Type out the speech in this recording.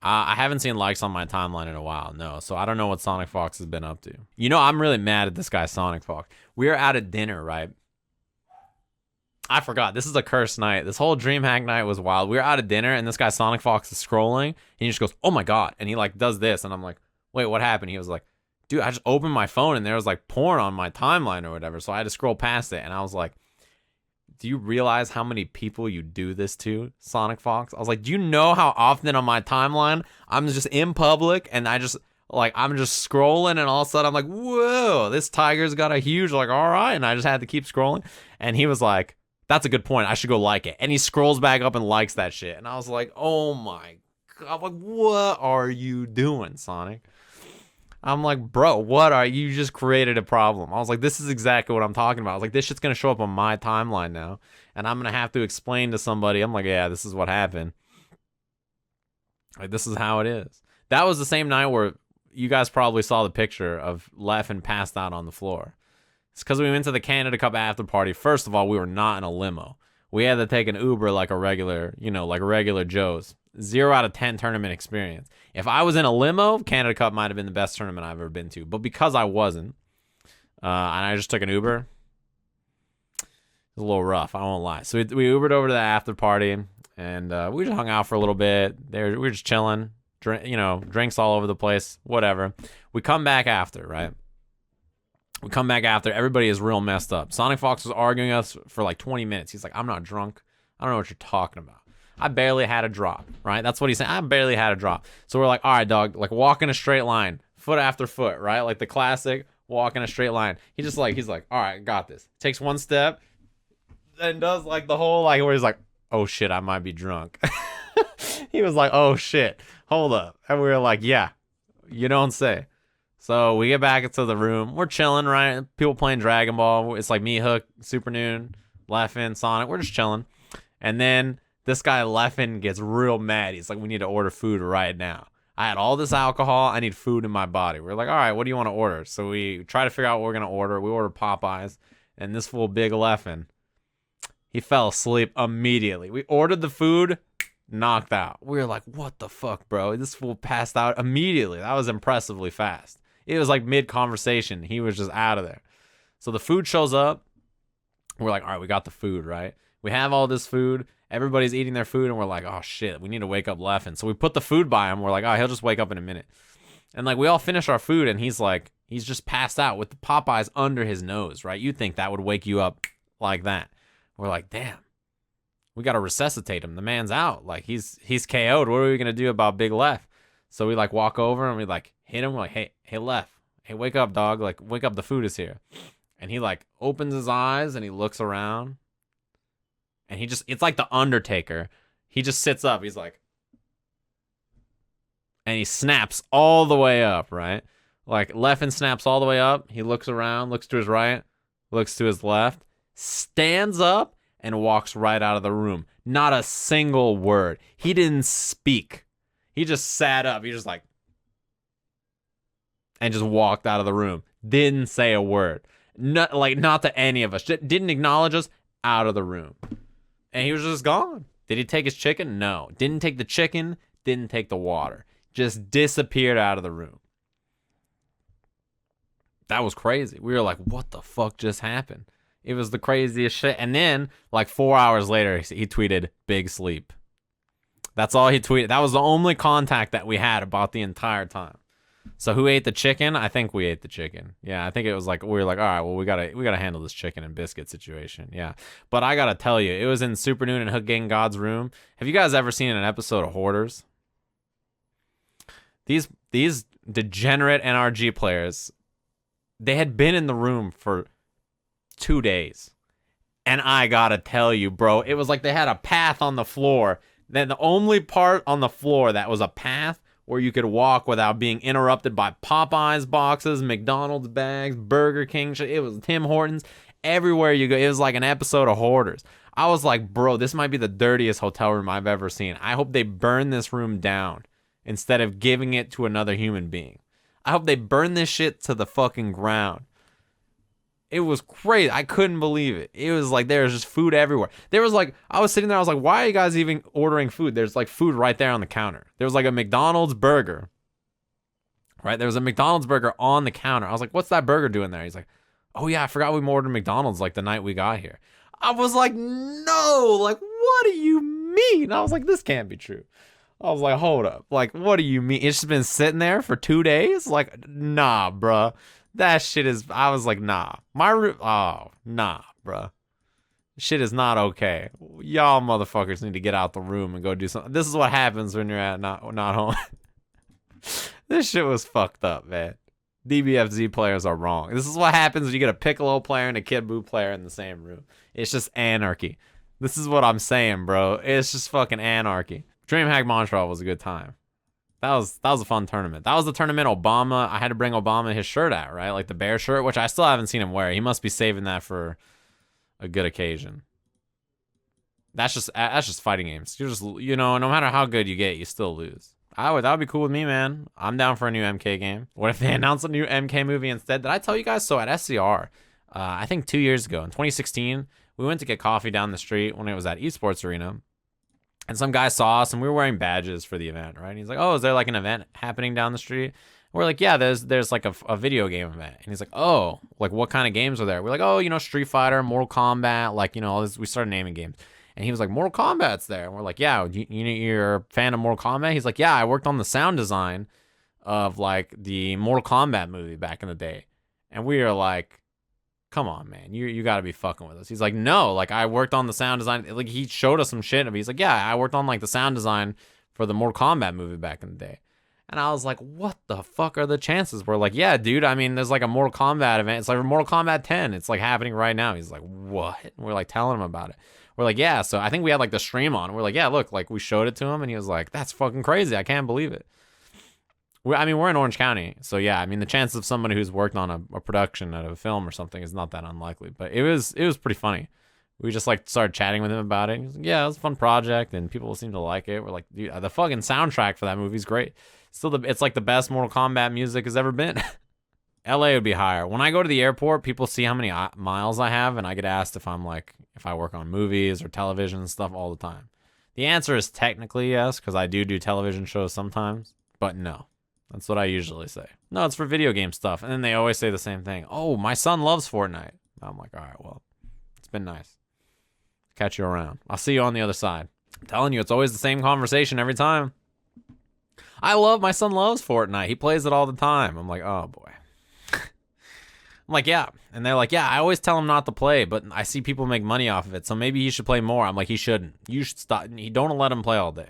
I haven't seen likes on my timeline in a while, no. So I don't know what Sonic Fox has been up to. You know, I'm really mad at this guy, Sonic Fox. We are out at dinner, right? I forgot. This is a cursed night. This whole DreamHack night was wild. We were out at dinner, and this guy, Sonic Fox, is scrolling, and he just goes, oh my God. And he, like, does this, and I'm like, wait, what happened? He was like, dude, I just opened my phone, and there was, like, porn on my timeline or whatever, so I had to scroll past it, and I was like, do you realize how many people you do this to, Sonic Fox? I was like, do you know how often on my timeline I'm just in public and I'm just scrolling and all of a sudden I'm like, whoa, this tiger's got a huge, like, all right. And I just had to keep scrolling. And he was like, that's a good point. I should go like it. And he scrolls back up and likes that shit. And I was like, oh my God. I'm like, what are you doing, Sonic? I'm like, bro, what are you just created a problem? I was like, this is exactly what I'm talking about. I was like, this shit's going to show up on my timeline now. And I'm going to have to explain to somebody. I'm like, yeah, this is what happened. Like, this is how it is. That was the same night where you guys probably saw the picture of Leffen passed out on the floor. It's because we went to the Canada Cup after party. First of all, we were not in a limo. We had to take an Uber like a regular, like regular Joe's. 0 out of 10 tournament experience. If I was in a limo, Canada Cup might have been the best tournament I've ever been to. But because I wasn't, and I just took an Uber, it was a little rough. I won't lie. So we Ubered over to the after party, and we just hung out for a little bit. We were just chilling, drinks all over the place, whatever. We come back after, right? We come back after. Everybody is real messed up. Sonic Fox was arguing us for like 20 minutes. He's like, I'm not drunk. I don't know what you're talking about. I barely had a drop, right? That's what he's saying. I barely had a drop. So we're like, all right, dog, like walk in a straight line, foot after foot, right? Like the classic walk in a straight line. He's like, all right, got this. Takes one step and does like the whole, like, where he's like, oh shit, I might be drunk. He was like, oh shit, hold up. And we were like, yeah, you don't say. So we get back into the room. We're chilling, right? People playing Dragon Ball. It's like me, Hook, Super Noon, Leffen, Sonic. We're just chilling. And then this guy Leffen gets real mad. He's like, we need to order food right now. I had all this alcohol. I need food in my body. We're like, all right, what do you want to order? So we try to figure out what we're going to order. We order Popeyes. And this fool, Big Leffen, he fell asleep immediately. We ordered the food, knocked out. We were like, what the fuck, bro? This fool passed out immediately. That was impressively fast. It was like mid-conversation. He was just out of there. So the food shows up. We're like, all right, we got the food, right? We have all this food. Everybody's eating their food, and we're like, oh, shit, we need to wake up Leffen. So we put the food by him. We're like, oh, he'll just wake up in a minute. And, like, we all finish our food, and he's just passed out with the Popeyes under his nose, right? You'd think that would wake you up like that. We're like, damn, we got to resuscitate him. The man's out. Like, he's KO'd. What are we going to do about Big Lef? So we, like, walk over, and we, like, hit him. We're like, hey, Lef. Hey, wake up, dog. Like, wake up. The food is here. And he, like, opens his eyes, and he looks around. And it's like the Undertaker. He just sits up. He's like, and he snaps all the way up, right? Like Leffen snaps all the way up. He looks around, looks to his right, looks to his left, stands up, and walks right out of the room. Not a single word. He didn't speak. He just sat up. He just like, and just walked out of the room. Didn't say a word. Not to any of us. Didn't acknowledge us. Out of the room. And he was just gone. Did he take his chicken? No. Didn't take the chicken. Didn't take the water. Just disappeared out of the room. That was crazy. We were like, what the fuck just happened? It was the craziest shit. And then, like 4 hours later, he tweeted, big sleep. That's all he tweeted. That was the only contact that we had about the entire time. So who ate the chicken? I think we ate the chicken. Yeah, I think it was like, we were like, all right, well, we gotta handle this chicken and biscuit situation. Yeah. But I gotta tell you, it was in Super Noon and Hook Gang God's room. Have you guys ever seen an episode of Hoarders? These degenerate NRG players, they had been in the room for 2 days. And I gotta tell you, bro, it was like they had a path on the floor. Then the only part on the floor that was a path where you could walk without being interrupted by Popeyes boxes, McDonald's bags, Burger King. It was Tim Hortons. Everywhere you go, it was like an episode of Hoarders. I was like, bro, this might be the dirtiest hotel room I've ever seen. I hope they burn this room down instead of giving it to another human being. I hope they burn this shit to the fucking ground. It was crazy. I couldn't believe it. It was like there was just food everywhere. There was like, I was sitting there, I was like, why are you guys even ordering food? There's like food right there on the counter. There was like a McDonald's burger, right? There was a McDonald's burger on the counter. I was like, what's that burger doing there? He's like, oh yeah, I forgot we ordered McDonald's like the night we got here. I was like, no, like, what do you mean? I was like, this can't be true. I was like, hold up. Like, what do you mean? It's just been sitting there for 2 days? Like, nah, bruh. That shit is, I was like, nah. Nah, bruh. Shit is not okay. Y'all motherfuckers need to get out the room and go do something. This is what happens when you're at not home. This shit was fucked up, man. DBFZ players are wrong. This is what happens when you get a Piccolo player and a Kid Buu player in the same room. It's just anarchy. This is what I'm saying, bro. It's just fucking anarchy. DreamHack Montreal was a good time. That was a fun tournament. That was the tournament Obama, I had to bring Obama his shirt out, right? Like the bear shirt, which I still haven't seen him wear. He must be saving that for a good occasion. That's just fighting games. You're just, you know, no matter how good you get, you still lose. That would be cool with me, man. I'm down for a new MK game. What if they announce a new MK movie instead? Did I tell you guys? So at SCR, I think 2 years ago, in 2016, we went to get coffee down the street when it was at Esports Arena. And some guy saw us, and we were wearing badges for the event, right? And he's like, oh, is there like an event happening down the street? And we're like, yeah, there's like a video game event. And he's like, oh, like what kind of games are there? We're like, oh, you know, Street Fighter, Mortal Kombat, like, you know, all this. We started naming games. And he was like, Mortal Kombat's there. And we're like, yeah, you're a fan of Mortal Kombat? He's like, yeah, I worked on the sound design of like the Mortal Kombat movie back in the day. And we are like, come on, man, you got to be fucking with us. He's like, no, like I worked on the sound design. Like he showed us some shit. And he's like, yeah, I worked on like the sound design for the Mortal Kombat movie back in the day. And I was like, what the fuck are the chances? We're like, yeah, dude, I mean, there's like a Mortal Kombat event. It's like Mortal Kombat 10. It's like happening right now. He's like, what? And we're like telling him about it. We're like, yeah. So I think we had like the stream on. We're like, yeah, look, like we showed it to him and he was like, that's fucking crazy. I can't believe it. I mean, we're in Orange County. So yeah, I mean, the chances of somebody who's worked on a production of a film or something is not that unlikely. But it was pretty funny. We just like started chatting with him about it. He was like, yeah, it was a fun project and people seem to like it. We're like, dude, the fucking soundtrack for that movie is great. It's like the best Mortal Kombat music has ever been. LA would be higher. When I go to the airport, people see how many miles I have, and I get asked if I work on movies or television and stuff all the time. The answer is technically yes, because I do television shows sometimes, but no. That's what I usually say. No, it's for video game stuff. And then they always say the same thing. Oh, my son loves Fortnite. I'm like, all right, well, it's been nice. Catch you around. I'll see you on the other side. I'm telling you, it's always the same conversation every time. My son loves Fortnite. He plays it all the time. I'm like, oh boy. I'm like, yeah. And they're like, yeah, I always tell him not to play, but I see people make money off of it. So maybe he should play more. I'm like, he shouldn't. You should stop. Don't let him play all day.